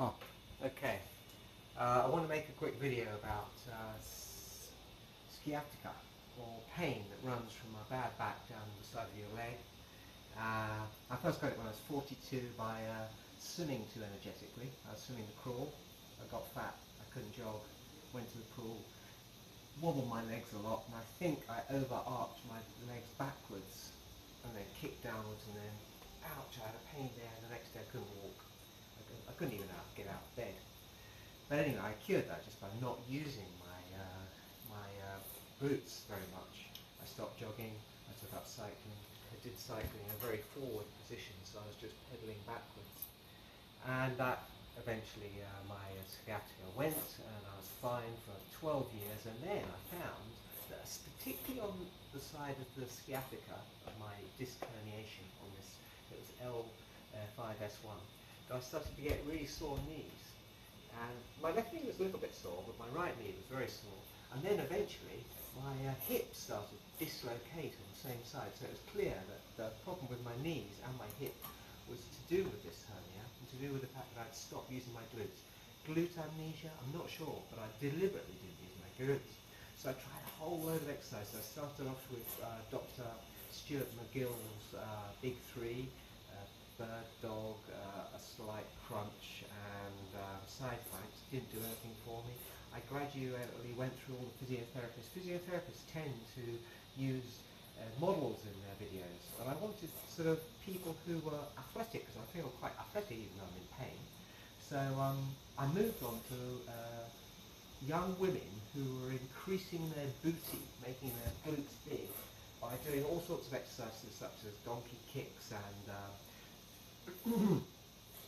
Oh, okay. I want to make a quick video about sciatica, or pain that runs from my bad back down the side of your leg. I first got it when I was 42 by swimming too energetically. I was swimming the crawl. I got fat. I couldn't jog. Went to the pool. Wobbled my legs a lot, and I think I overarched my legs backwards and then kicked downwards, and then ouch, I had a pain there, and the next day I couldn't walk. I couldn't even get out of bed. But anyway, I cured that just by not using my boots very much. I stopped jogging, I took up cycling. I did cycling in a very forward position, so I was just pedaling backwards. And that eventually my sciatica went, and I was fine for 12 years, and then I found that particularly on the side of the sciatica of my disc herniation on this, it was L5S1, that I started to get really sore knees. And my left knee was a little bit sore, but my right knee was very sore. And then eventually my hip started to dislocate on the same side, so it was clear that the problem with my knees and my hip was to do with this hernia, and to do with the fact that I'd stopped using my glutes. Glute amnesia, I'm not sure, but I deliberately didn't use my glutes. So I tried a whole load of exercises. I started off with Dr. Stuart McGill's Big Three, bird dog, a slight crunch, and side planks. Didn't do anything for me. I gradually went through all the physiotherapists. Physiotherapists tend to use models in their videos, and I wanted sort of people who were athletic, because I feel quite athletic even though I'm in pain. So I moved on to young women who were increasing their booty, making their glutes big, by doing all sorts of exercises such as donkey kicks and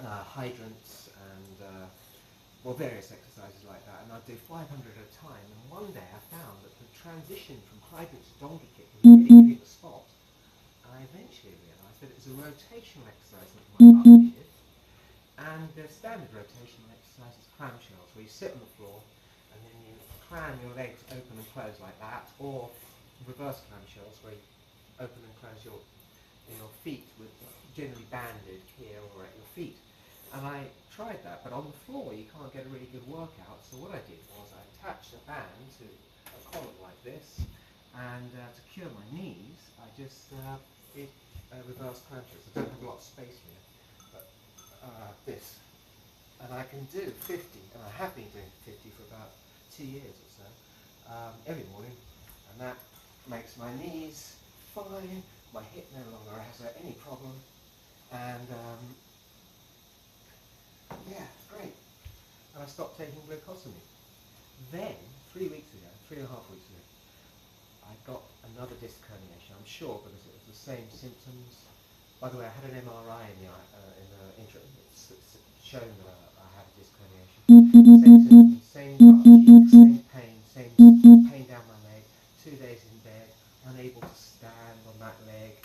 hydrants and various exercises like that. And I'd do 500 at a time, and one day I found that the transition from hydrant to donkey kick was really hitting the spot. And I eventually realised that it was a rotational exercise that my butt needed. And the standard rotational exercise is clamshells, where you sit on the floor and then you clam your legs open and close like that, or reverse clamshells, where you open and close your feet with generally banded here or at your feet. And I tried that, but on the floor you can't get a really good workout. So what I did was I attached a band to a column like this, and to cure my knees, I just did reverse clamshells. I don't have a lot of space here, but this. And I can do 50, and I have been doing 50 for about 2 years or so, every morning, and that makes my knees fine. My hip no longer has any problem, and yeah, great. And I stopped taking glucosamine. Then, 3 weeks ago, 3.5 weeks ago, I got another disc herniation. I'm sure because it was the same symptoms. By the way, I had an MRI in the interim. It's shown that I had a disc herniation. Same symptoms, same cheek, same pain down my leg. 2 days in bed, unable to stand on that leg,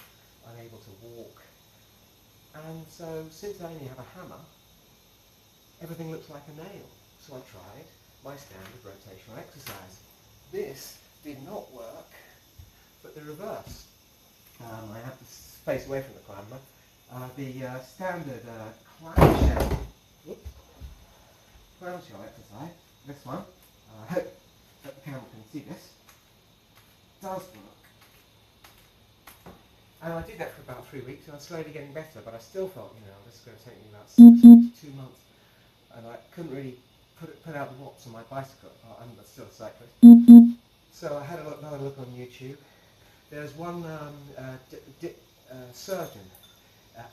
unable to walk. And so, since I only have a hammer, everything looks like a nail. So I tried my standard rotational exercise. This did not work, but the reverse. I have to face away from the climber. The standard clamshell exercise, this one, I hope that the camera can see this, does work. And I did that for about 3 weeks, and I was slowly getting better, but I still felt, this is going to take me about 2 months. And I couldn't really put out the watts on my bicycle. I'm still a cyclist. So I had another look on YouTube. There's one surgeon,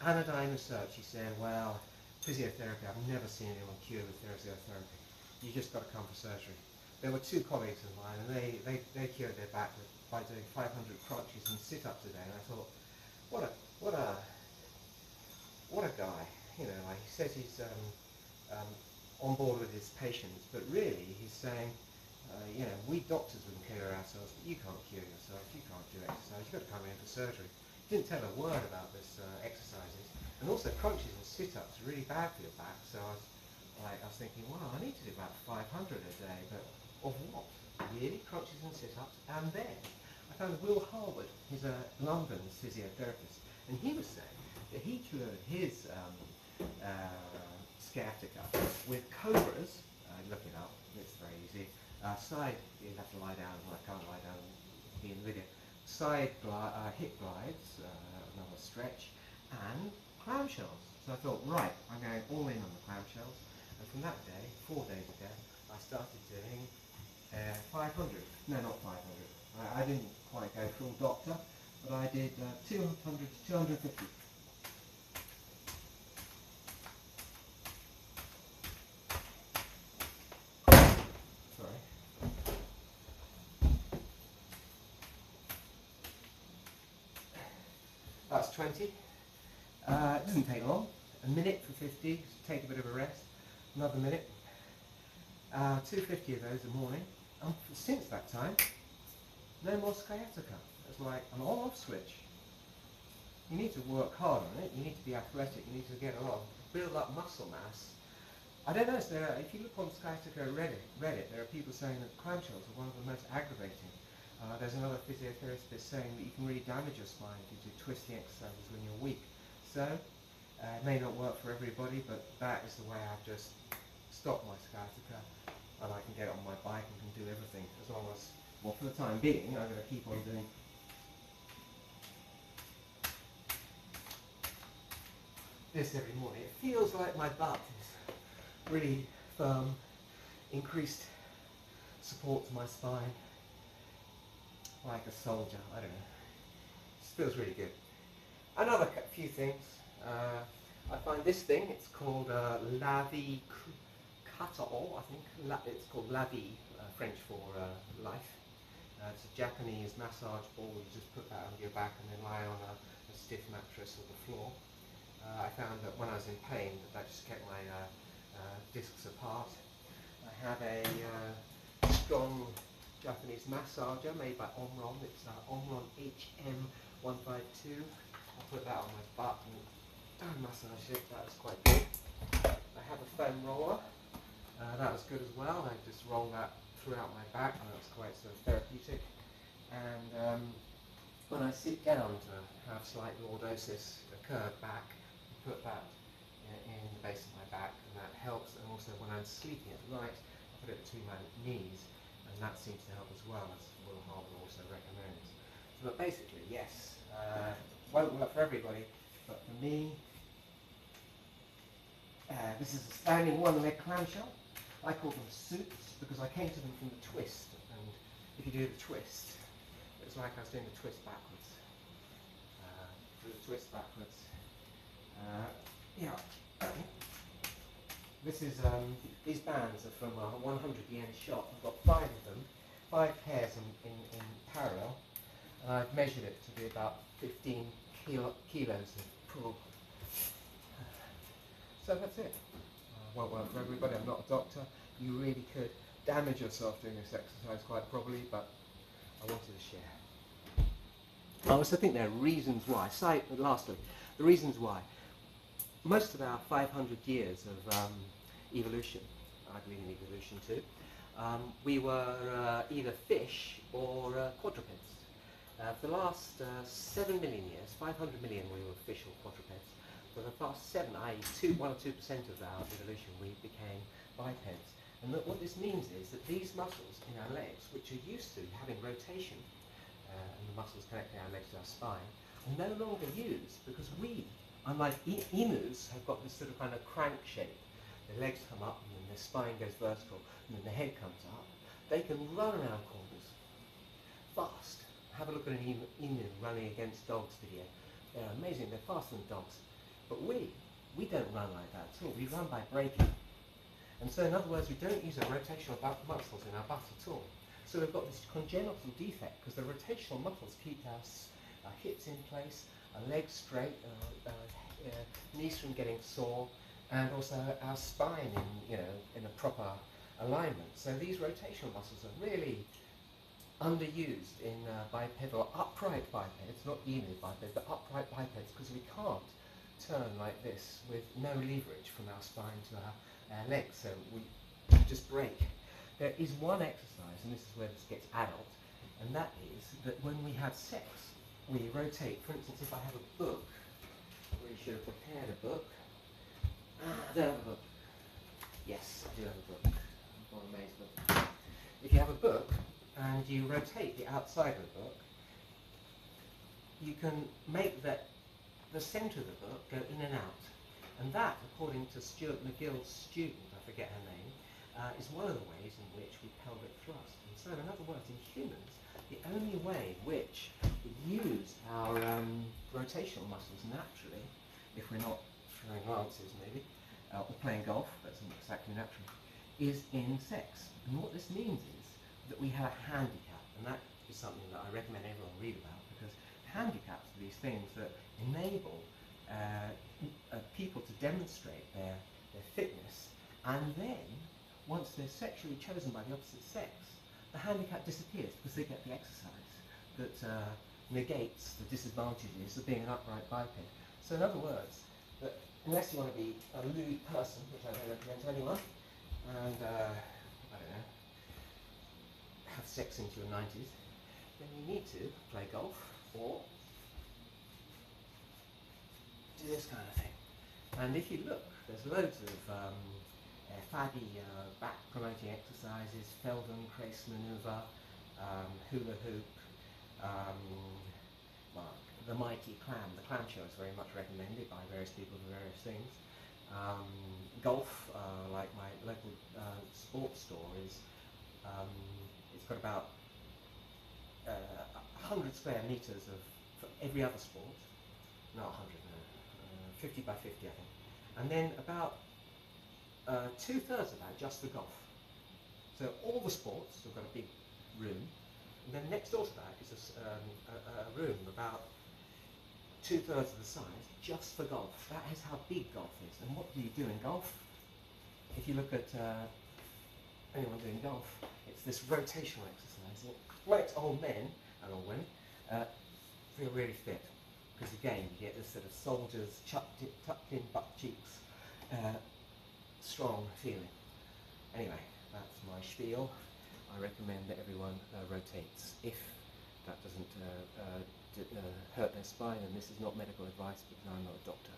anodyne research. He said, well, physiotherapy, I've never seen anyone cured with physiotherapy. You just got to come for surgery. There were 2 colleagues of mine, and they cured their back by doing 500 crunches and sit-ups a day. And I thought, what a guy. He says he's on board with his patients, but really he's saying, we doctors wouldn't cure ourselves, but you can't cure yourself, you can't do exercise, you've got to come in for surgery. He didn't tell a word about this exercises, and also crunches and sit-ups are really bad for your back, so I was thinking, wow, I need to do about 500 a day, but of what? Really? Crunches and sit-ups? And then I found Will Harward. He's a London physiotherapist, and he was saying that he cured his sciatica. With Cobras, look it up, it's very easy. Side, you have to lie down, well, I can't lie down, be in the video. Hip glides, another stretch, and clamshells. So I thought, right, I'm going all in on the clamshells. And from that day, 4 days ago, I started doing 500. No, not 500. I didn't quite go full doctor, but I did 200 to 250. Sorry. That's 20. It doesn't take long. A minute for 50, take a bit of a rest. Another minute. 250 of those a morning. And since that time, no more sciatica. It's like an on-off switch. You need to work hard on it. You need to be athletic. You need to get along, build up muscle mass. I don't know. If you look on sciatica Reddit, there are people saying that clamshells are one of the most aggravating. There's another physiotherapist saying that you can really damage your spine if you do twisting exercises when you're weak. So it may not work for everybody, but that is the way I've just stopped my sciatica, and I can get on my bike and can do everything as long as, well, for the time being, I'm going to keep on doing this every morning. It feels like my butt is really firm, increased support to my spine, like a soldier, I don't know. It feels really good. Another few things. I find this thing, it's called lavi katao, I think. It's called lavi, French for life. It's a Japanese massage ball. You just put that under your back and then lie on a stiff mattress or the floor. I found that when I was in pain, that just kept my discs apart. I have a strong Japanese massager made by Omron. It's Omron HM152. I put that on my butt and massage it. That was quite good. I have a foam roller. That was good as well. I just roll that throughout my back, and that's quite sort of therapeutic. And when I sit down to have slight lordosis, a curved back, I put that in the base of my back, and that helps. And also when I'm sleeping at night, I put it between my knees, and that seems to help as well, as Will Harward also recommends. But basically, yes, won't work for everybody, but for me, this is a standing one-leg clamshell. I call them suits because I came to them from the twist, and if you do the twist, it's like I was doing the twist backwards. Do the twist backwards. Yeah. This is these bands are from a 100 yen shop. I've got 5 of them, 5 pairs in parallel, and I've measured it to be about 15 kilos of pull. So that's it. Won't work for everybody. I'm not a doctor. You really could damage yourself doing this exercise quite probably, but I wanted to share. I also think there are reasons why. Lastly, the reasons why. Most of our 500 years of evolution, I believe in evolution too, we were either fish or quadrupeds. For the last 7 million years, 500 million we were fish or quadrupeds. For the past 7, i.e. 1 or 2% of our evolution, we became bipeds. And what this means is that these muscles in our legs, which are used to having rotation, and the muscles connecting our legs to our spine, are no longer used because we, unlike emus, have got this sort of kind of crank shape. Their legs come up and then their spine goes vertical and then the head comes up. They can run around corners fast. Have a look at an emu running against dogs video. They're amazing, they're faster than dogs. But we don't run like that at all. We run by braking. And so in other words, we don't use our rotational muscles in our butt at all. So we've got this congenital defect because the rotational muscles keep our hips in place, our legs straight, knees from getting sore, and also our spine in a proper alignment. So these rotational muscles are really underused in bipedal, upright bipeds, not emu bipeds, but upright bipeds, because we can't turn like this with no leverage from our spine to our legs, so we just break. There is one exercise, and this is where this gets adult, and that is that when we have sex, we rotate. For instance, if I have a book, we should have prepared a book. I don't have a book. Yes, I do have a book. I'm more amazed with it. If you have a book and you rotate the outside of the book, you can make the centre of the book go in and out. And that, according to Stuart McGill's student, I forget her name, is one of the ways in which we pelvic thrust. And so, in other words, in humans, the only way in which we use our rotational muscles naturally, if we're not throwing lances maybe, or playing golf, that's not exactly natural, is in sex. And what this means is that we have a handicap, and that is something that I recommend everyone read about, because handicaps are these things that enable people to demonstrate their fitness, and then, once they're sexually chosen by the opposite sex, the handicap disappears because they get the exercise that negates the disadvantages of being an upright biped. So in other words, that unless you want to be a lewd person, which I don't recommend to anyone, and I don't know, have sex into your 90s, then you need to play golf or do this kind of thing. And if you look, there's loads of faddy back promoting exercises, Feldenkrais maneuver, hula hoop, well, the mighty clam. The clamshell is very much recommended by various people for various things. Golf, like my local sports store, is it's got about 100 square meters for every other sport. Not 100, no, 50 by 50, I think. And then about 2/3 of that just for golf. So all the sports have got a big room, and then next door to that is a room about 2/3 of the size just for golf. That is how big golf is. And what do you do in golf? If you look at anyone doing golf, it's this rotational exercise. It makes old men and old women feel really fit. Because again, you get this sort of soldiers tucked in butt cheeks, strong feeling. Anyway, that's my spiel. I recommend that everyone rotates. If that doesn't hurt their spine, and this is not medical advice because I'm not a doctor.